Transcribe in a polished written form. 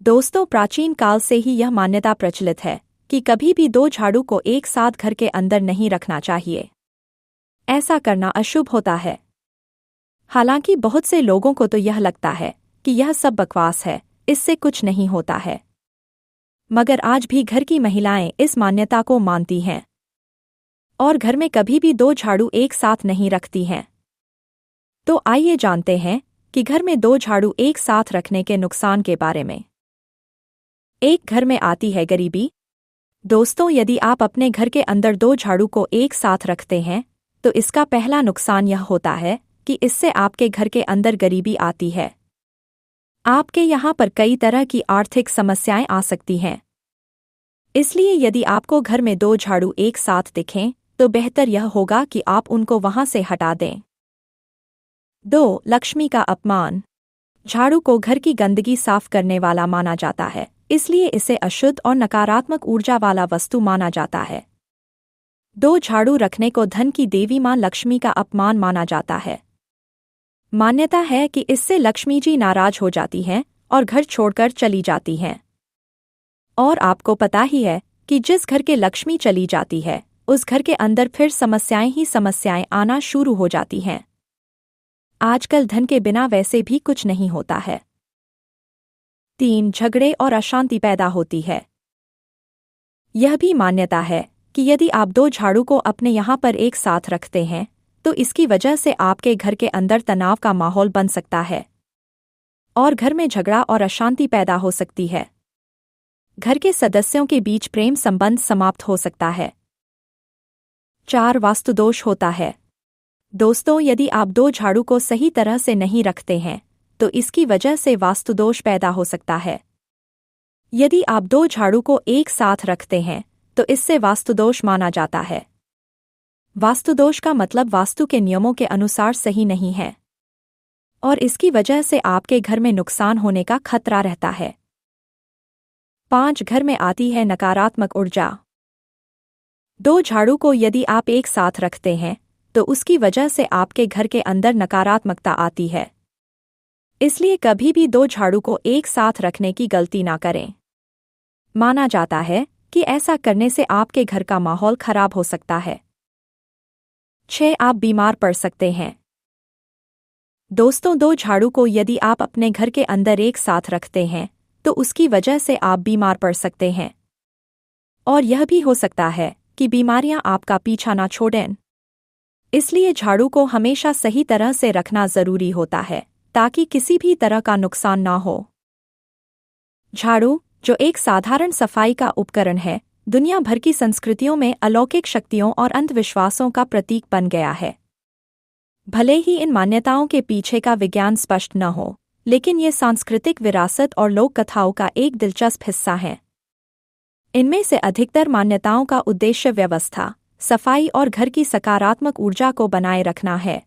दोस्तों, प्राचीन काल से ही यह मान्यता प्रचलित है कि कभी भी दो झाड़ू को एक साथ घर के अंदर नहीं रखना चाहिए। ऐसा करना अशुभ होता है। हालांकि बहुत से लोगों को तो यह लगता है कि यह सब बकवास है, इससे कुछ नहीं होता है। मगर आज भी घर की महिलाएं इस मान्यता को मानती हैं और घर में कभी भी दो झाड़ू एक साथ नहीं रखती हैं। तो आइए जानते हैं कि घर में दो झाड़ू एक साथ रखने के नुकसान के बारे में। एक, घर में आती है गरीबी। दोस्तों, यदि आप अपने घर के अंदर दो झाड़ू को एक साथ रखते हैं तो इसका पहला नुकसान यह होता है कि इससे आपके घर के अंदर गरीबी आती है। आपके यहाँ पर कई तरह की आर्थिक समस्याएं आ सकती हैं। इसलिए यदि आपको घर में दो झाड़ू एक साथ दिखें तो बेहतर यह होगा कि आप उनको वहां से हटा दें। 2, लक्ष्मी का अपमान। झाड़ू को घर की गंदगी साफ करने वाला माना जाता है, इसलिए इसे अशुद्ध और नकारात्मक ऊर्जा वाला वस्तु माना जाता है। दो झाड़ू रखने को धन की देवी मां लक्ष्मी का अपमान माना जाता है। मान्यता है कि इससे लक्ष्मी जी नाराज हो जाती हैं और घर छोड़कर चली जाती हैं। और आपको पता ही है कि जिस घर के लक्ष्मी चली जाती है उस घर के अंदर फिर समस्याएं ही समस्याएं आना शुरू हो जाती हैं। आजकल धन के बिना वैसे भी कुछ नहीं होता है। 3, झगड़े और अशांति पैदा होती है। यह भी मान्यता है कि यदि आप दो झाड़ू को अपने यहाँ पर एक साथ रखते हैं तो इसकी वजह से आपके घर के अंदर तनाव का माहौल बन सकता है और घर में झगड़ा और अशांति पैदा हो सकती है। घर के सदस्यों के बीच प्रेम संबंध समाप्त हो सकता है। 4, वास्तुदोष होता है। दोस्तों, यदि आप दो झाड़ू को सही तरह से नहीं रखते हैं तो इसकी वजह से वास्तुदोष पैदा हो सकता है। यदि आप दो झाड़ू को एक साथ रखते हैं तो इससे वास्तुदोष माना जाता है। वास्तुदोष का मतलब वास्तु के नियमों के अनुसार सही नहीं है और इसकी वजह से आपके घर में नुकसान होने का खतरा रहता है। 5, घर में आती है नकारात्मक ऊर्जा। दो झाड़ू को यदि आप एक साथ रखते हैं तो उसकी वजह से आपके घर के अंदर नकारात्मकता आती है। इसलिए कभी भी दो झाड़ू को एक साथ रखने की गलती ना करें। माना जाता है कि ऐसा करने से आपके घर का माहौल खराब हो सकता है। 6, आप बीमार पड़ सकते हैं। दोस्तों, दो झाड़ू को यदि आप अपने घर के अंदर एक साथ रखते हैं तो उसकी वजह से आप बीमार पड़ सकते हैं और यह भी हो सकता है कि बीमारियां आपका पीछा ना छोड़ें। इसलिए झाड़ू को हमेशा सही तरह से रखना जरूरी होता है ताकि किसी भी तरह का नुकसान ना हो। झाड़ू, जो एक साधारण सफाई का उपकरण है, दुनिया भर की संस्कृतियों में अलौकिक शक्तियों और अंधविश्वासों का प्रतीक बन गया है। भले ही इन मान्यताओं के पीछे का विज्ञान स्पष्ट न हो, लेकिन ये सांस्कृतिक विरासत और लोक कथाओं का एक दिलचस्प हिस्सा है। इनमें से अधिकतर मान्यताओं का उद्देश्य व्यवस्था, सफाई और घर की सकारात्मक ऊर्जा को बनाए रखना है।